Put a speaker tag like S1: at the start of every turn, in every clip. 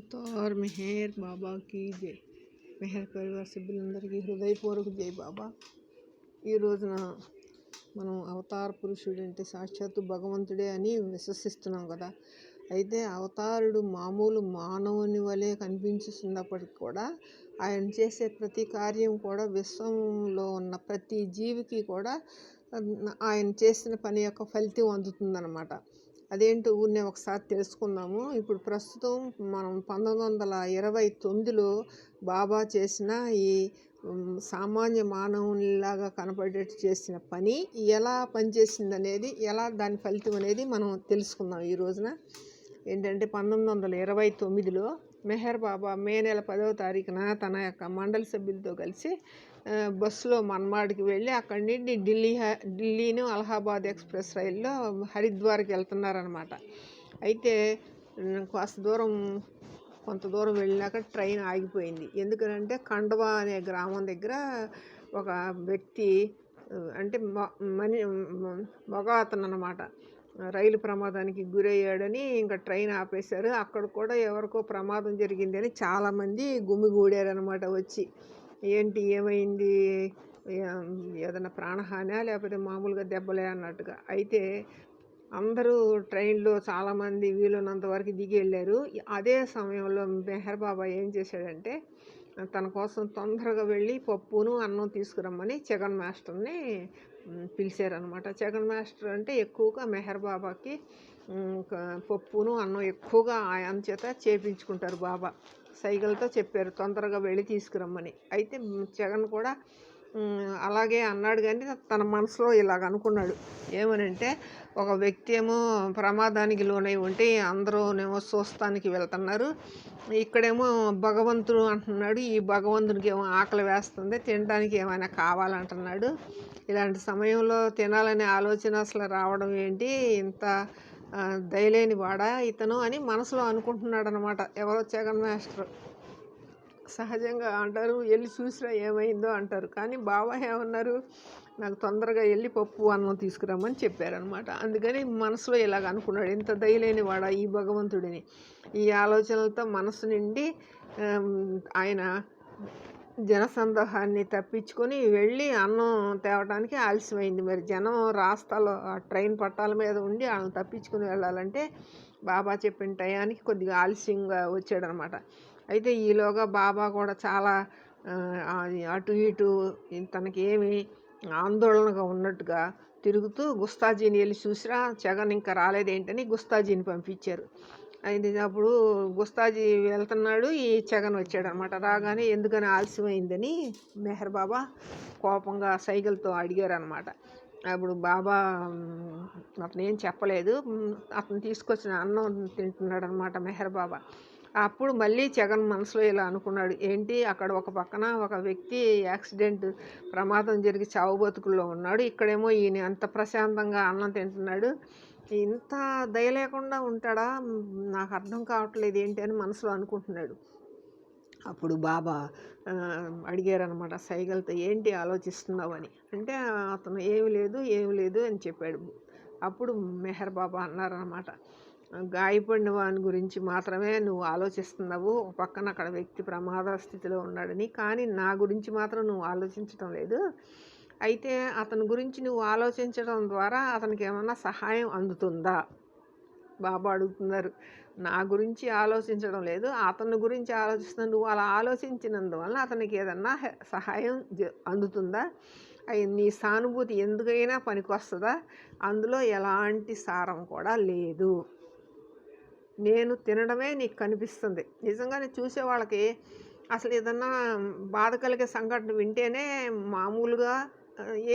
S1: Avatar Meher బాబాకి జై. మెహర్ పరివార సభ్యులందరికీ హృదయపూర్వక జై బాబా. ఈ రోజున మనం అవతార్ పురుషుడు అంటే సాక్షాత్తు భగవంతుడే అని విశ్వసిస్తున్నాం కదా. అయితే అవతారుడు మామూలు మానవుని వలె కనిపించుతున్నప్పటికి కూడా ఆయన చేసే ప్రతి కార్యం కూడా విశ్వంలో ఉన్న ప్రతి జీవికి కూడా ఆయన చేసిన పని యొక్క ఫలితం అందుతుందన్నమాట. అదేంటో ఊరినే ఒకసారి తెలుసుకుందాము. ఇప్పుడు ప్రస్తుతం మనం 1929లో బాబా చేసిన ఈ సామాన్య మానవునిలాగా కనపడేట్టు చేసిన పని ఎలా పనిచేసింది అనేది, ఎలా దాని ఫలితం అనేది మనం తెలుసుకుందాం ఈ రోజున. ఏంటంటే 1929లో మెహర్ బాబా మే నెల 10వ తారీఖున తన యొక్క మండలి సభ్యులతో కలిసి బస్సులో మన్మాడ్కి వెళ్ళి అక్కడి నుండి ఢిల్లీను అలహాబాద్ ఎక్స్ప్రెస్ రైల్లో హరిద్వార్కి వెళ్తున్నారనమాట. అయితే కొంత దూరం వెళ్ళినాక ట్రైన్ ఆగిపోయింది. ఎందుకంటే ఖండవా అనే గ్రామం దగ్గర ఒక వ్యక్తి అంటే మగ అతను అనమాట రైలు ప్రమాదానికి గురయ్యాడని ఇంకా ట్రైన్ ఆపేశారు. అక్కడ కూడా ఎవరికో ప్రమాదం జరిగిందని చాలామంది గుమిగూడారనమాట వచ్చి. ఏంటి ఏమైంది, ఏదైనా ప్రాణహాని లేకపోతే మామూలుగా దెబ్బలే అన్నట్టుగా. అయితే అందరూ ట్రైన్లో చాలామంది వీలున్నంత వరకు దిగి వెళ్ళారు. అదే సమయంలో మెహర్ బాబా ఏం చేశాడంటే తన కోసం తొందరగా వెళ్ళి పప్పును అన్నం తీసుకురమ్మని జగన్ మాస్టర్ని పిలిచారనమాట. జగన్ మాస్టర్ అంటే ఎక్కువగా మెహర్ బాబాకి పప్పును అన్నం ఎక్కువగా ఆయన చేత చేపించుకుంటారు. బాబా సైకిల్తో చెప్పారు తొందరగా వెళ్ళి తీసుకురమ్మని. అయితే జగన్ కూడా అలాగే అన్నాడు, కానీ తన మనసులో ఇలాగ అనుకున్నాడు. ఏమనంటే ఒక వ్యక్తి ఏమో ప్రమాదానికి లోనై ఉంటే అందరూనేమో చూస్తానికి వెళ్తున్నారు, ఇక్కడేమో భగవంతుడు అంటున్నాడు. ఈ భగవంతుడికి ఏమో ఆకలి వేస్తుంది, తినడానికి ఏమైనా కావాలంటున్నాడు. ఇలాంటి సమయంలో తినాలనే ఆలోచన అసలు రావడం ఏంటి, ఇంత దయలేని వాడా ఇతను అని మనసులో అనుకుంటున్నాడు అనమాట ఎవరో జగన్ మాస్టర్. సహజంగా అంటారు వెళ్ళి చూసిరా ఏమైందో అంటారు, కానీ బాబా ఏమన్నారు, నాకు తొందరగా వెళ్ళి పప్పు అన్నం తీసుకురమ్మని చెప్పారనమాట. అందుకని మనసులో ఇలాగ అనుకున్నాడు, ఇంత దయలేని వాడా ఈ భగవంతుడిని. ఈ ఆలోచనలతో మనసు నిండి ఆయన జనసందోహాన్ని తప్పించుకొని వెళ్ళి అన్నం తేవడానికి ఆలస్యమైంది. మరి జనం రాస్తాలో ట్రైన్ పట్టాల మీద ఉండి వాళ్ళని తప్పించుకుని వెళ్ళాలంటే బాబా చెప్పిన టయానికి కొద్దిగా ఆలస్యంగా వచ్చాడనమాట. అయితే ఈలోగా బాబా కూడా చాలా అటు ఇటు తనకి ఏమి ఆందోళనగా ఉన్నట్టుగా తిరుగుతూ గుస్తాజీని వెళ్ళి చూసిరా, జగన్ ఇంకా రాలేదేంటని గుస్తాజీని పంపించారు. అయితే అప్పుడు గుస్తాజీ వెళ్తున్నాడు, ఈ జగన్ వచ్చాడనమాట. రాగానే ఎందుకని ఆలస్యమైందని మెహర్ బాబా కోపంగా సైకిల్తో అడిగారనమాట. అప్పుడు బాబా అతను ఏం చెప్పలేదు, అతను తీసుకొచ్చిన అన్నం తింటున్నాడు అనమాట మెహర్ బాబా. అప్పుడు మళ్ళీ జగన్ మనసులో ఇలా అనుకున్నాడు, ఏంటి అక్కడ ఒక పక్కన ఒక వ్యక్తి యాక్సిడెంట్ ప్రమాదం జరిగి చావు బతుకుల్లో ఉన్నాడు, ఇక్కడేమో ఈయన అంత ప్రశాంతంగా అన్నం తింటున్నాడు, ఇంత దయ లేకుండా ఉంటాడా, నాకు అర్థం కావట్లేదు ఏంటి అని మనసులో అనుకుంటున్నాడు. అప్పుడు బాబా అడిగారనమాట సైగలతో, ఏంటి ఆలోచిస్తున్నావు అని. అంటే అతను ఏమి లేదు అని చెప్పాడు. అప్పుడు మెహర్ బాబా అన్నారనమాట, గాయపడిన వాని గురించి మాత్రమే నువ్వు ఆలోచిస్తున్నావు, ఒక పక్కన అక్కడ వ్యక్తి ప్రమాద స్థితిలో ఉన్నాడని, కానీ నా గురించి మాత్రం నువ్వు ఆలోచించడం లేదు. అయితే అతని గురించి నువ్వు ఆలోచించడం ద్వారా అతనికి ఏమన్నా సహాయం అందుతుందా, బాబా అడుగుతున్నారు. నా గురించి ఆలోచించడం లేదు, అతని గురించి ఆలోచిస్తున్నా, నువ్వు అలా ఆలోచించినందువల్ల అతనికి ఏదన్నా సహాయం అందుతుందా, నీ సానుభూతి ఎందుకైనా పనికొస్తుందా, అందులో ఎలాంటి సారం కూడా లేదు, నేను తినడమే నీకు కనిపిస్తుంది. నిజంగానే చూసే వాళ్ళకి అసలు ఏదన్నా బాధ కలిగే సంఘటన వింటేనే మామూలుగా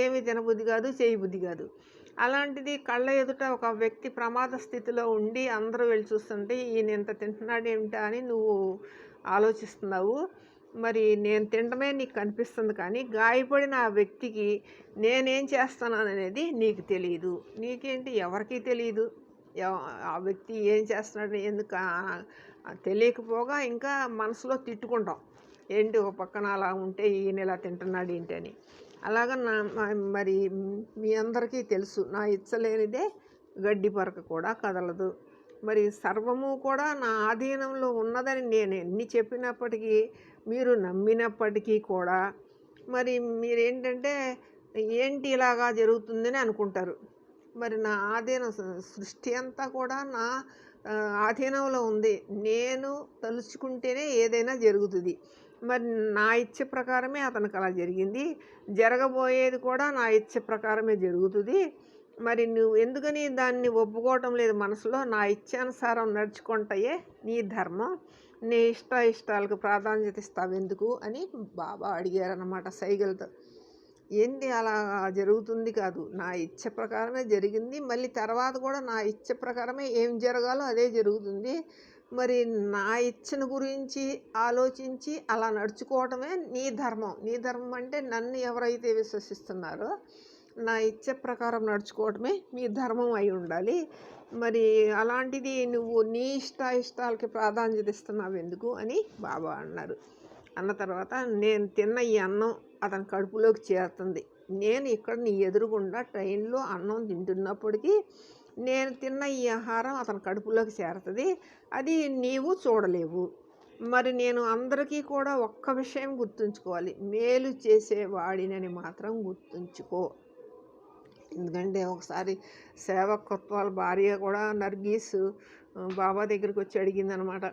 S1: ఏమీ తినబుద్ధి కాదు, చేయబుద్ధి కాదు. అలాంటిది కళ్ళ ఎదుట ఒక వ్యక్తి ప్రమాద స్థితిలో ఉండి అందరూ వెళ్ళి చూస్తుంటే ఈయన ఎంత తింటున్నాడు ఏమిటా అని నువ్వు ఆలోచిస్తున్నావు. మరి నేను తినడమే నీకు కనిపిస్తుంది, కానీ గాయపడిన ఆ వ్యక్తికి నేనేం చేస్తున్నాననేది నీకు తెలియదు. నీకేంటి, ఎవరికీ తెలియదు ఆ వ్యక్తి ఏం చేస్తున్నాడు. ఎందుకు తెలియకపోగా ఇంకా మనసులో తిట్టుకుంటాం, ఏంటి ఒక పక్కన అలా ఉంటే ఈయన ఇలా తింటున్నాడు ఏంటి అని. అలాగా మరి మీ అందరికీ తెలుసు, నా ఇచ్చలేనిదే గడ్డి పరక కూడా కదలదు. మరి సర్వము కూడా నా ఆధీనంలో ఉన్నదని నేను ఎన్ని చెప్పినప్పటికీ, మీరు నమ్మినప్పటికీ కూడా మరి మీరేంటంటే, ఏంటి ఇలాగా జరుగుతుందని అనుకుంటారు. మరి నా ఆధీనం సృష్టి అంతా కూడా నా ఆధీనంలో ఉంది. నేను తలుచుకుంటేనే ఏదైనా జరుగుతుంది. మరి నా ఇచ్చ ప్రకారమే అతనికి అలా జరిగింది. జరగబోయేది కూడా నా ఇచ్చ ప్రకారమే జరుగుతుంది. మరి నువ్వు ఎందుకని దాన్ని ఒప్పుకోవటం లేదు మనసులో? నా ఇచ్ఛానుసారం నడుచుకుంటాయే నీ ధర్మం. నీ ఇష్టాలకు ప్రాధాన్యత ఇస్తావెందుకు అని బాబా అడిగారన్నమాట సైగలతో. ఏంటి అలా జరుగుతుంది కాదు, నా ఇచ్చ ప్రకారమే జరిగింది. మళ్ళీ తర్వాత కూడా నా ఇచ్చ ప్రకారమే ఏం జరగాలో అదే జరుగుతుంది. మరి నా ఇచ్చను గురించి ఆలోచించి అలా నడుచుకోవటమే నీ ధర్మం. నీ ధర్మం అంటే నన్ను ఎవరైతే విశ్వసిస్తున్నారో నా ఇచ్చ ప్రకారం నడుచుకోవటమే మీ ధర్మం అయి ఉండాలి. మరి అలాంటిది నువ్వు నీ ఇష్టాలకి ప్రాధాన్యత ఇస్తున్నావు ఎందుకు అని బాబా అన్నారు. అన్న తర్వాత, నేను తిన్న ఈ అన్నం అతని కడుపులోకి చేరుతుంది. నేను ఇక్కడ నీ ఎదురుగుండా ట్రైన్లో అన్నం తింటున్నప్పటికీ నేను తిన్న ఈ ఆహారం అతని కడుపులోకి చేరుతుంది. అది నీవు చూడలేవు. మరి నేను అందరికీ కూడా ఒక్క విషయం గుర్తుంచుకోవాలి, మేలు చేసేవాడినని మాత్రం గుర్తుంచుకో. ఎందుకంటే ఒకసారి సేవకత్వాల భార్య కూడా నర్గీస్ బాబా దగ్గరికి వచ్చి అడిగిందనమాట.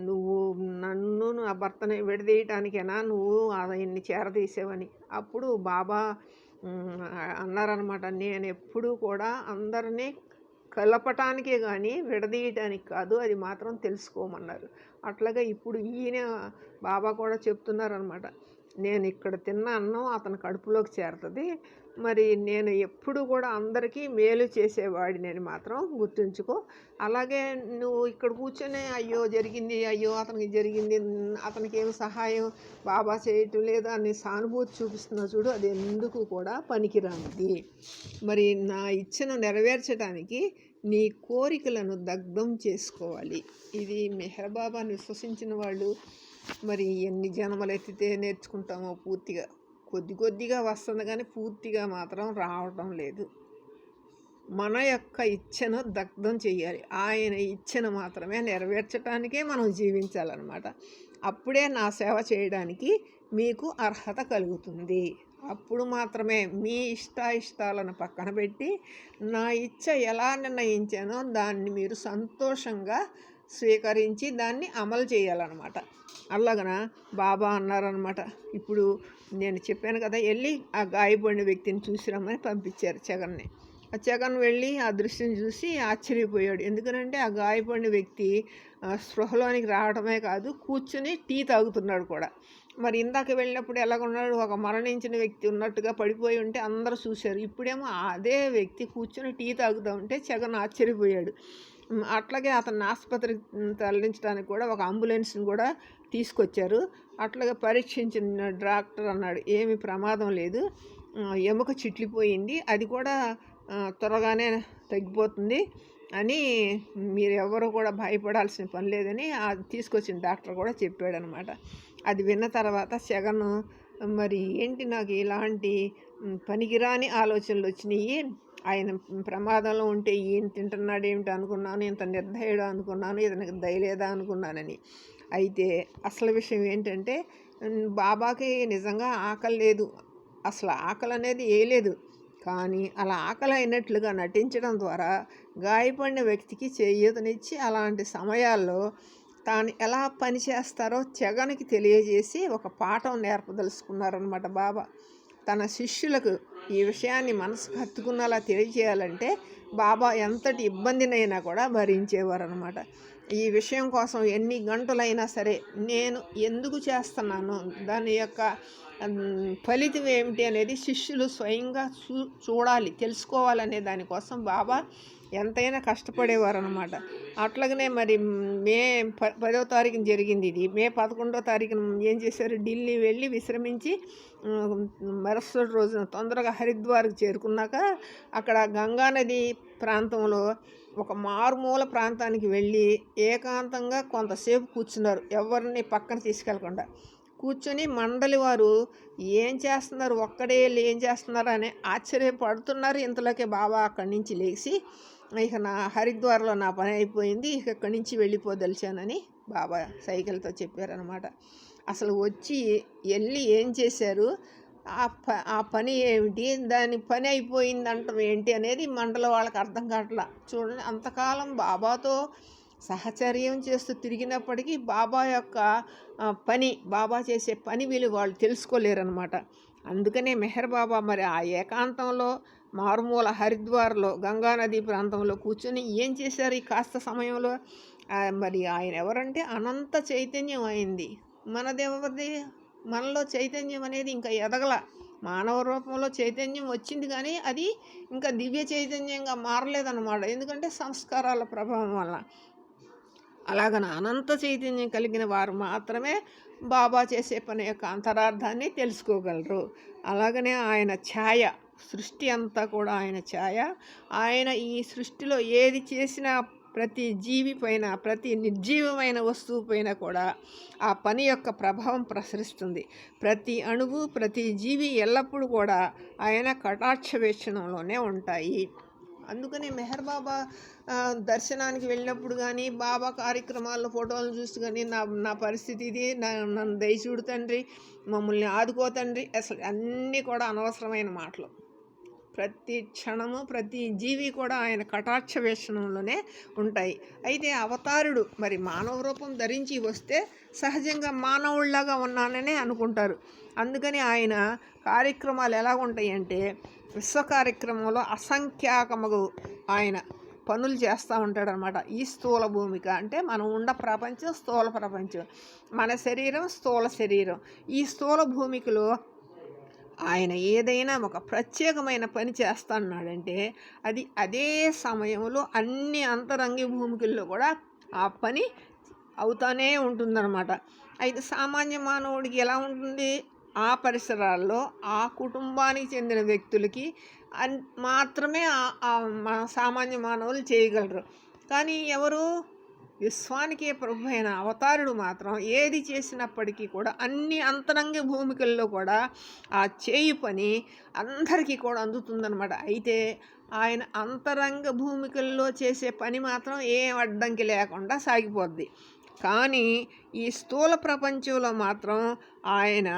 S1: నువ్వు నన్ను నా భర్తని విడదీయటానికేనా నువ్వు ఆయన్ని చేరదీసావని. అప్పుడు బాబా అన్నారనమాట, నేను ఎప్పుడూ కూడా అందరినీ కలపటానికే కానీ విడదీయటానికి కాదు, అది మాత్రం తెలుసుకోమన్నారు. అట్లాగే ఇప్పుడు ఈయన బాబా కూడా చెప్తున్నారనమాట, నేను ఇక్కడ తిన్న అన్నం అతని కడుపులోకి చేరుతుంది. మరి నేను ఎప్పుడు కూడా అందరికీ మేలు చేసేవాడిని మాత్రం గుర్తుంచుకో. అలాగే నువ్వు ఇక్కడ కూర్చొని అయ్యో జరిగింది, అయ్యో అతనికి జరిగింది, అతనికి ఏం సహాయం బాబా చేయటం లేదా అని సానుభూతి చూపిస్తున్నావు చూడు, అది ఎందుకు కూడా పనికిరానిది. మరి నా ఇచ్చను నెరవేర్చడానికి నీ కోరికలను దగ్ధం చేసుకోవాలి. ఇది మెహర్ బాబాని విశ్వసించిన వాళ్ళు మరి ఎన్ని జన్మలు ఎత్తితే నేర్చుకుంటామో. పూర్తిగా కొద్దిగా వస్తుంది కానీ పూర్తిగా మాత్రం రావటం లేదు. మన యొక్క ఇచ్ఛను దగ్ధం చేయాలి. ఆయన ఇచ్ఛను మాత్రమే నెరవేర్చడానికే మనం జీవించాలన్నమాట. అప్పుడే నా సేవ చేయడానికి మీకు అర్హత కలుగుతుంది. అప్పుడు మాత్రమే మీ ఇష్టాలను పక్కన పెట్టి నా ఇచ్ఛ ఎలా నిర్ణయించానో దాన్ని మీరు సంతోషంగా స్వీకరించి దాన్ని అమలు చేయాలన్నమాట. అలాగన బాబా అన్నారనమాట. ఇప్పుడు నేను చెప్పాను కదా, వెళ్ళి ఆ గాయపడిన వ్యక్తిని చూసిరమ్మని పంపించారు జగన్ని. ఆ జగన్ వెళ్ళి ఆ దృశ్యం చూసి ఆశ్చర్యపోయాడు. ఎందుకనంటే ఆ గాయపడిన వ్యక్తి స్పృహలోనికి రావడమే కాదు, కూర్చుని టీ తాగుతున్నాడు కూడా. మరి ఇందాక వెళ్ళినప్పుడు ఎలాగున్నాడు, ఒక మరణించిన వ్యక్తి ఉన్నట్టుగా పడిపోయి ఉంటే అందరూ చూశారు. ఇప్పుడేమో అదే వ్యక్తి కూర్చుని టీ తాగుతూ ఉంటే జగన్ ఆశ్చర్యపోయాడు. అట్లాగే అతన్ని ఆసుపత్రికి తరలించడానికి కూడా ఒక అంబులెన్స్ని కూడా తీసుకొచ్చారు. అట్లాగే పరీక్షించిన డాక్టర్ అన్నాడు, ఏమి ప్రమాదం లేదు, ఎముక చిట్లిపోయింది, అది కూడా త్వరగానే తగ్గిపోతుంది అని, మీరు ఎవరు కూడా భయపడాల్సిన పని లేదని తీసుకొచ్చిన డాక్టర్ కూడా చెప్పాడనమాట. అది విన్న తర్వాత జగన్, మరి ఏంటి నాకు ఇలాంటి పనికిరాని ఆలోచనలు వచ్చినాయి, ఆయన ప్రమాదంలో ఉంటే ఈయన తింటున్నాడు ఏమిటి అనుకున్నాను, ఇంత నిర్దయుడు అనుకున్నాను, ఇతనికి దయలేదా అనుకున్నానని. అయితే అసలు విషయం ఏంటంటే బాబాకి నిజంగా ఆకలి లేదు, అసలు ఆకలి అనేది ఏ లేదు. కానీ అలా ఆకలి అయినట్లుగా నటించడం ద్వారా గాయపడిన వ్యక్తికి చేయూతనిచ్చి అలాంటి సమయాల్లో తాను ఎలా పనిచేస్తారో జగన్కి తెలియజేసి ఒక పాఠం నేర్పదలుచుకున్నారనమాట బాబా. తన శిష్యులకు ఈ విషయాన్ని మనసుకు హత్తుకున్నలా తెలియజేయాలంటే బాబా ఎంతటి ఇబ్బందినైనా కూడా భరించేవారు అనమాట. ఈ విషయం కోసం ఎన్ని గంటలైనా సరే నేను ఎందుకు చేస్తున్నాను, దాని యొక్క ఫలితం ఏమిటి అనేది శిష్యులు స్వయంగా చూడాలి, తెలుసుకోవాలనే దానికోసం బాబా ఎంతైనా కష్టపడేవారు అనమాట. అట్లాగనే మరి మే 10వ తారీఖున జరిగింది ఇది. మే 11వ తారీఖున ఏం చేశారు, ఢిల్లీ వెళ్ళి విశ్రమించి మరుసటి రోజున తొందరగా హరిద్వార్కి చేరుకున్నాక అక్కడ గంగానది ప్రాంతంలో ఒక మారుమూల ప్రాంతానికి వెళ్ళి ఏకాంతంగా కొంతసేపు కూర్చున్నారు, ఎవరిని పక్కన తీసుకెళ్లకుండా. కూర్చొని మండలి వారు ఏం చేస్తున్నారు, ఒక్కడే ఏం చేస్తున్నారు అని ఆశ్చర్యపడుతున్నారు. ఇంతలోకే బాబా అక్కడి నుంచి లేచి ఇక నా హరిద్వార్లో నా పని అయిపోయింది, ఇక ఇక్కడి నుంచి వెళ్ళిపోదలిచానని బాబా సైకిల్తో చెప్పారనమాట. అసలు వచ్చి వెళ్ళి ఏం చేశారు, ఆ పని ఏమిటి, దాని పని అయిపోయింది అంటారు ఏంటి అనేది మండల వాళ్ళకి అర్థం కావట్లా. చూడండి, అంతకాలం బాబాతో సహచర్యం చేస్తూ తిరిగినప్పటికీ బాబా యొక్క బాబా చేసే పని వీళ్ళు వాళ్ళు తెలుసుకోలేరనమాట. అందుకనే మెహర్ బాబా మరి ఆ ఏకాంతంలో మారుమూల హరిద్వార్లో గంగానది ప్రాంతంలో కూర్చొని ఏం చేశారు ఈ కాస్త సమయంలో. మరి ఆయన ఎవరంటే అనంత చైతన్యం అయింది. మనదేవరిది, మనలో చైతన్యం అనేది ఇంకా ఎదగల. మానవ రూపంలో చైతన్యం వచ్చింది కానీ అది ఇంకా దివ్య చైతన్యంగా మారలేదన్నమాట. ఎందుకంటే సంస్కారాల ప్రభావం వల్ల. అలాగన అనంత చైతన్యం కలిగిన వారు మాత్రమే బాబా చేసే పని యొక్క అంతరార్థాన్ని తెలుసుకోగలరు. అలాగనే ఆయన ఛాయ, సృష్టి అంతా కూడా ఆయన ఛాయ. ఆయన ఈ సృష్టిలో ఏది చేసినా ప్రతి జీవి పైన, ప్రతి నిర్జీవమైన వస్తువు పైన కూడా ఆ పని యొక్క ప్రభావం ప్రసరిస్తుంది. ప్రతి అణువు, ప్రతి జీవి ఎల్లప్పుడూ కూడా ఆయన కటాక్ష వీక్షణంలోనే ఉంటాయి. అందుకని మెహర్ బాబా దర్శనానికి వెళ్ళినప్పుడు కానీ, బాబా కార్యక్రమాల్లో ఫోటోలను చూసి కానీ నా పరిస్థితి ఇది, నన్ను దయచూడు తండ్రి, మమ్మల్ని ఆదుకో తండ్రి, అసలు అన్నీ కూడా అనవసరమైన మాటలు. ప్రతి క్షణము, ప్రతి జీవి కూడా ఆయన కటాక్ష వీక్షణంలోనే ఉంటాయి. అయితే అవతారుడు మరి మానవ రూపం ధరించి వస్తే సహజంగా మానవుళ్లాగా ఉన్నాననే అనుకుంటారు. అందుకని ఆయన కార్యక్రమాలు ఎలా ఉంటాయి అంటే, విశ్వ కార్యక్రమంలో అసంఖ్యాకముగు ఆయన పనులు చేస్తూ ఉంటాడనమాట. ఈ స్థూల భూమిక అంటే మనం ఉన్న ప్రపంచం స్థూల ప్రపంచం, మన శరీరం స్థూల శరీరం. ఈ స్థూల భూమికలో ఆయన ఏదైనా ఒక ప్రత్యేకమైన పని చేస్తున్నాడంటే అది అదే సమయంలో అన్ని అంతరంగి భూమికల్లో కూడా ఆ పని అవుతానే ఉంటుందన్నమాట. అయితే సామాన్య మానవుడికి ఎలా ఉంటుంది, ఆ పరిసరాల్లో ఆ కుటుంబానికి చెందిన వ్యక్తులకి మాత్రమే సామాన్య మానవులు చేయగలరు. కానీ ఎవరు, విశ్వానికే ప్రభు అయిన అవతారుడు మాత్రం ఏది చేసినప్పటికీ కూడా అన్ని అంతరంగ భూమికల్లో కూడా ఆ చేయి పని అందరికీ కూడా అందుతుందన్నమాట. అయితే ఆయన అంతరంగ భూమికల్లో చేసే పని మాత్రం ఏం అడ్డంకి లేకుండా సాగిపోద్ది. కానీ ఈ స్థూల ప్రపంచంలో మాత్రం ఆయన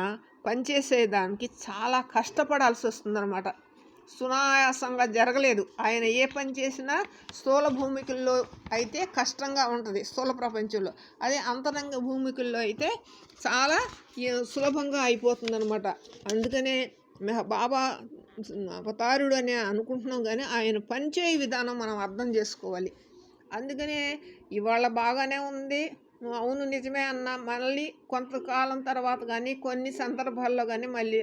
S1: పనిచేసేదానికి చాలా కష్టపడాల్సి వస్తుందన్నమాట. సునాయాసంగా జరగలేదు. ఆయన ఏ పని చేసినా స్థూల భూమికల్లో అయితే కష్టంగా ఉంటుంది స్థూల ప్రపంచంలో. అదే అంతరంగ భూమికల్లో అయితే చాలా సులభంగా అయిపోతుందన్నమాట. అందుకనే బాబా అవతారుడు అని అనుకుంటున్నాం కానీ ఆయన పనిచేయ విధానం మనం అర్థం చేసుకోవాలి. అందుకనే ఇవాళ బాగానే ఉంది, అవును నిజమే అన్న, మళ్ళీ కొంతకాలం తర్వాత కానీ కొన్ని సందర్భాల్లో కానీ మళ్ళీ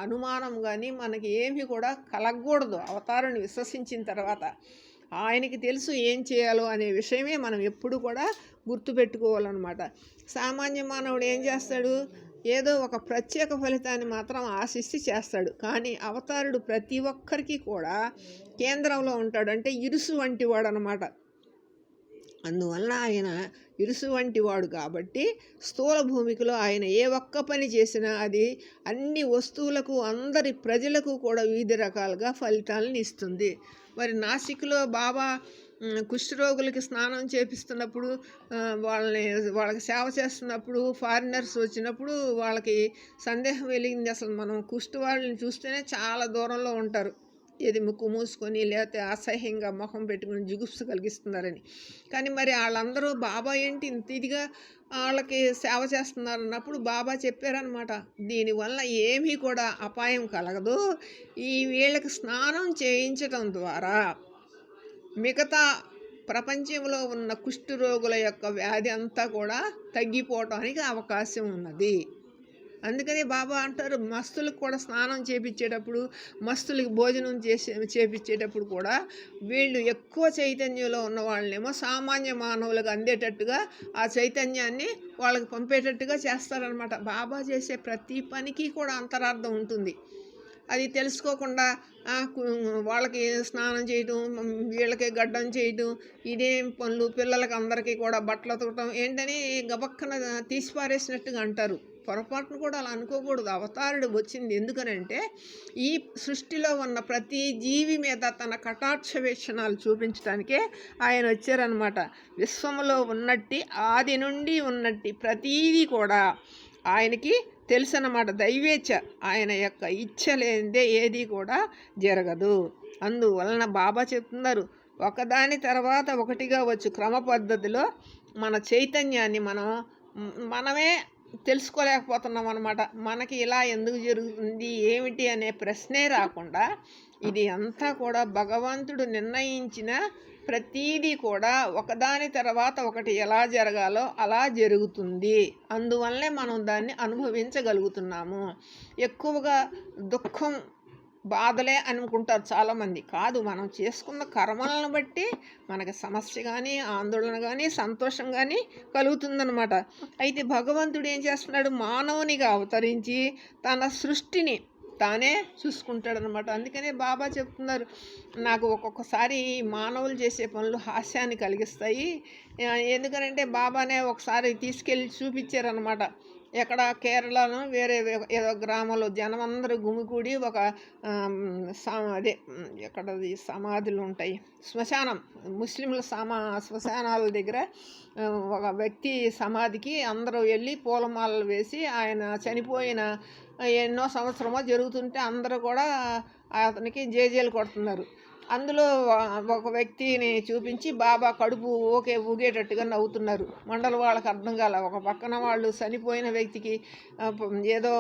S1: అనుమానం కానీ మనకి ఏమీ కూడా కలగకూడదు. అవతారాన్ని విశ్వసించిన తర్వాత ఆయనకి తెలుసు ఏం చేయాలో అనే విషయమే మనం ఎప్పుడు కూడా గుర్తుపెట్టుకోవాలన్నమాట. సామాన్య మానవుడు ఏం చేస్తాడు, ఏదో ఒక ప్రత్యేక ఫలితాన్ని మాత్రం ఆశిస్తే చేస్తాడు. కానీ అవతారుడు ప్రతి ఒక్కరికి కూడా కేంద్రంలో ఉంటాడు, అంటే ఇరుసు వంటి వాడు అన్నమాట. అందువల్ల ఆయన ఇరుసు వంటి వాడు కాబట్టి స్థూల భూమికలో ఆయన ఏ ఒక్క పని చేసినా అది అన్ని వస్తువులకు, అందరి ప్రజలకు కూడా వివిధ రకాలుగా ఫలితాలను ఇస్తుంది. మరి నాసిక్లో బాబా కుష్ఠరోగులకి స్నానం చేపిస్తున్నప్పుడు, వాళ్ళకి సేవ చేస్తున్నప్పుడు ఫారినర్స్ వచ్చినప్పుడు వాళ్ళకి సందేహం వెలిగింది, అసలు మనం కుష్ఠ వాళ్ళని చూస్తేనే చాలా దూరంలో ఉంటారు, ఏది ముక్కు మూసుకొని లేకపోతే అసహ్యంగా మొహం పెట్టుకుని జుగుప్సు కలిగిస్తున్నారని. కానీ మరి వాళ్ళందరూ బాబా ఏంటి ఇంత ఇదిగా వాళ్ళకి సేవ చేస్తున్నారు అన్నప్పుడు బాబా చెప్పారనమాట, దీనివల్ల ఏమీ కూడా అపాయం కలగదు, ఈ వీళ్ళకి స్నానం చేయించడం ద్వారా మిగతా ప్రపంచంలో ఉన్న కుష్ఠరోగుల యొక్క వ్యాధి అంతా కూడా తగ్గిపోవటానికి అవకాశం ఉన్నది. అందుకని బాబా అంటారు, మస్తులకు కూడా స్నానం చేపించేటప్పుడు, మస్తులకి భోజనం చేపించేటప్పుడు కూడా వీళ్ళు ఎక్కువ చైతన్యంలో ఉన్న వాళ్ళనేమో సామాన్య మానవులకు అందేటట్టుగా ఆ చైతన్యాన్ని వాళ్ళకి పంపేటట్టుగా చేస్తారనమాట. బాబా చేసే ప్రతి పనికి కూడా అంతరార్థం ఉంటుంది. అది తెలుసుకోకుండా వాళ్ళకి స్నానం చేయటం, వీళ్ళకి గడ్డం చేయటం, ఇదేం పనులు, పిల్లలకి అందరికీ కూడా బట్టలు ఉతకటం ఏంటని గబక్కన తీసి పారేసినట్టుగా అంటారు. పొరపాటును కూడా అలా అనుకోకూడదు. అవతారుడు వచ్చింది ఎందుకనంటే ఈ సృష్టిలో ఉన్న ప్రతి జీవి మీద తన కటాక్ష వీక్షణాలు చూపించడానికే ఆయన వచ్చారనమాట. విశ్వంలో ఉన్నట్టి ఆది నుండి ఉన్నట్టి ప్రతీది కూడా ఆయనకి తెలుసు అన్నమాట. దైవేచ్ఛ, ఆయన యొక్క ఇచ్ఛ లేనిదే ఏది కూడా జరగదు. అందువలన బాబా చెప్తున్నారు, ఒకదాని తర్వాత ఒకటిగా వచ్చు క్రమ పద్ధతిలో మన చైతన్యాన్ని మనమే తెలుసుకోలేకపోతున్నాం అనమాట. మనకి ఇలా ఎందుకు జరుగుతుంది ఏమిటి అనే ప్రశ్నే రాకుండా ఇది అంతా కూడా భగవంతుడు నిర్ణయించిన ప్రతీదీ కూడా ఒకదాని తర్వాత ఒకటి ఎలా జరగాలో అలా జరుగుతుంది. అందువల్లనే మనం దాన్ని అనుభవించగలుగుతున్నాము. ఎక్కువగా దుఃఖం, బాధలే అనుకుంటారు చాలామంది. కాదు, మనం చేసుకున్న కర్మలను బట్టి మనకి సమస్య కానీ, ఆందోళన కానీ, సంతోషం కానీ కలుగుతుందన్నమాట. అయితే భగవంతుడు ఏం చేస్తున్నాడు, మానవునిగా అవతరించి తన సృష్టిని తానే చూసుకుంటాడనమాట. అందుకనే బాబా చెప్తున్నారు, నాకు ఒక్కొక్కసారి మానవులు చేసే పనులు హాస్యాన్ని కలిగిస్తాయి. ఎందుకనంటే బాబానే ఒకసారి తీసుకెళ్ళి చూపించారనమాట. ఎక్కడ కేరళలో వేరే ఏదో గ్రామంలో జనం అందరూ గుమికూడి ఒక అదే ఎక్కడది సమాధులు ఉంటాయి, శ్మశానం, ముస్లింల శ్మశానాల దగ్గర ఒక వ్యక్తి సమాధికి అందరూ వెళ్ళి పూలమాలలు వేసి ఆయన చనిపోయిన ఎన్నో సంవత్సరమో జరుగుతుంటే అందరూ కూడా అతనికి జేజేలు కొడుతున్నారు. అందులో ఒక వ్యక్తిని చూపించి బాబా కడుపు ఊగేటట్టుగా నవ్వుతున్నారు. మండల వాళ్ళకి అర్థం కాల. ఒక పక్కన వాళ్ళు చనిపోయిన వ్యక్తికి ఏదో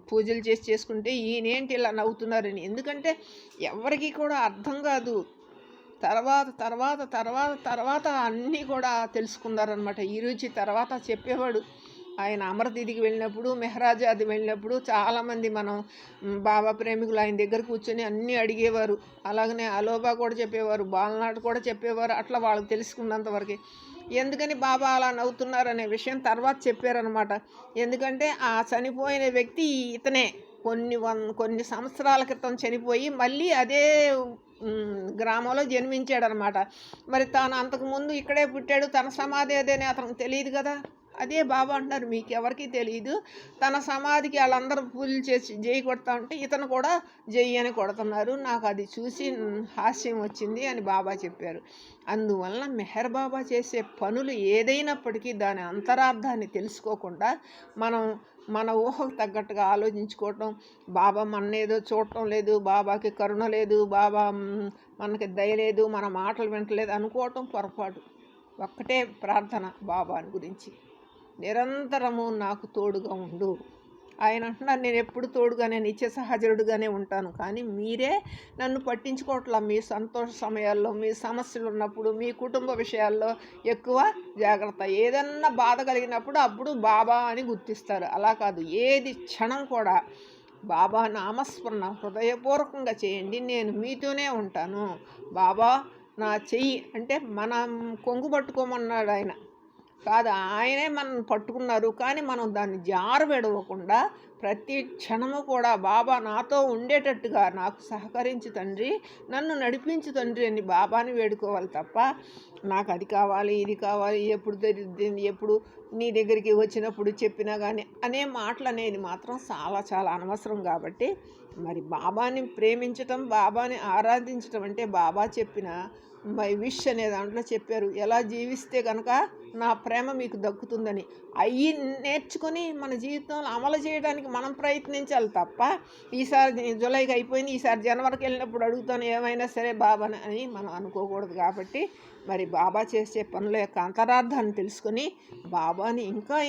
S1: పూజలు చేసుకుంటే ఈయనేంటి ఇలా నవ్వుతున్నారని. ఎందుకంటే ఎవరికి కూడా అర్థం కాదు. తర్వాత అన్నీ కూడా తెలుసుకున్నారనమాట. ఈ రుచి తర్వాత చెప్పేవాడు. ఆయన అమరదీదికి వెళ్ళినప్పుడు, మెహరాజాది వెళ్ళినప్పుడు చాలామంది మనం బాబా ప్రేమికులు ఆయన దగ్గర కూర్చొని అన్నీ అడిగేవారు. అలాగనే అలోబా కూడా చెప్పేవారు, బాలనాడు కూడా చెప్పేవారు. అట్లా వాళ్ళకి తెలుసుకున్నంతవరకు. ఎందుకని బాబా అలా నవ్వుతున్నారనే విషయం తర్వాత చెప్పారనమాట. ఎందుకంటే ఆ చనిపోయిన వ్యక్తి ఇతనే కొన్ని సంవత్సరాల క్రితం చనిపోయి మళ్ళీ అదే గ్రామంలో జన్మించాడనమాట. మరి తాను అంతకుముందు ఇక్కడే పుట్టాడు, తన సమాధి అదేనే అతనికి తెలియదు కదా. అదే బాబా అంటున్నారు, మీకు ఎవరికి తెలియదు. తన సమాధికి వాళ్ళందరూ పూజలు చేసి జై కొడతా ఉంటే ఇతను కూడా జై అని కొడుతున్నారు. నాకు అది చూసి హాస్యం వచ్చింది అని బాబా చెప్పారు. అందువలన మెహర్ బాబా చేసే పనులు ఏదైనప్పటికీ దాని అంతరార్థాన్ని తెలుసుకోకుండా మన ఊహకు తగ్గట్టుగా ఆలోచించుకోవటం, బాబా మననేదో చూడటం లేదు, బాబాకి కరుణ లేదు, బాబా మనకి దయ లేదు, మన మాటలు వింటలేదు అనుకోవటం పొరపాటు. ఒక్కటే ప్రార్థన బాబాని గురించి, నిరంతరము నాకు తోడుగా ఉండు. ఆయన అంటున్నారు, నేను ఎప్పుడు తోడుగానే నిత్య సహచరుడుగానే ఉంటాను, కానీ మీరే నన్ను పట్టించుకోవట్లా. మీ సంతోష సమయాల్లో, మీ సమస్యలు ఉన్నప్పుడు, మీ కుటుంబ విషయాల్లో ఎక్కువ జాగ్రత్త. ఏదన్నా బాధ కలిగినప్పుడు అప్పుడు బాబా అని గుర్తిస్తారు. అలా కాదు, ఏది క్షణం కూడా బాబా నామస్మరణ హృదయపూర్వకంగా చేయండి. నేను మీతోనే ఉంటాను. బాబా నా చెయ్యి అంటే మనం కొంగు పట్టుకోమన్నాడు ఆయన కాదు, ఆయనే మనం పట్టుకున్నారు. కానీ మనం దాన్ని జారబెడవకుండా ప్రతి క్షణము కూడా బాబా నాతో ఉండేటట్టుగా నాకు సహకరించు తండ్రి, నన్ను నడిపించు తండ్రి అని బాబాని వేడుకోవాలి తప్ప నాకు అది కావాలి, ఇది కావాలి, ఎప్పుడు నీ దగ్గరికి వచ్చినప్పుడు చెప్పినా కానీ అనే మాటలు అనేది మాత్రం చాలా అనవసరం. కాబట్టి మరి బాబాని ప్రేమించటం, బాబాని ఆరాధించటం అంటే బాబా చెప్పిన మై విష్ అనే దాంట్లో చెప్పారు, ఎలా జీవిస్తే కనుక నా ప్రేమ మీకు దక్కుతుందని. అవి నేర్చుకొని మన జీవితంలో అమలు చేయడానికి మనం ప్రయత్నించాలి తప్ప ఈసారి జూలైకి అయిపోయింది, ఈసారి జనవరికి వెళ్ళినప్పుడు అడుగుతాను ఏమైనా సరే బాబాని అని మనం అనుకోకూడదు. కాబట్టి మరి బాబా చేసే పనుల యొక్క అంతరార్థాన్ని తెలుసుకొని బాబాని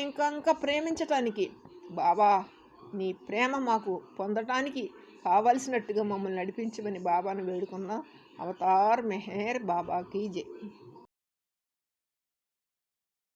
S1: ఇంకా ప్రేమించటానికి, బాబా నీ ప్రేమ మాకు పొందటానికి కావలసినట్టుగా మమ్మల్ని నడిపించమని బాబాను వేడుకుందాం. అవతార్ మెహర్ బాబా కీ జై.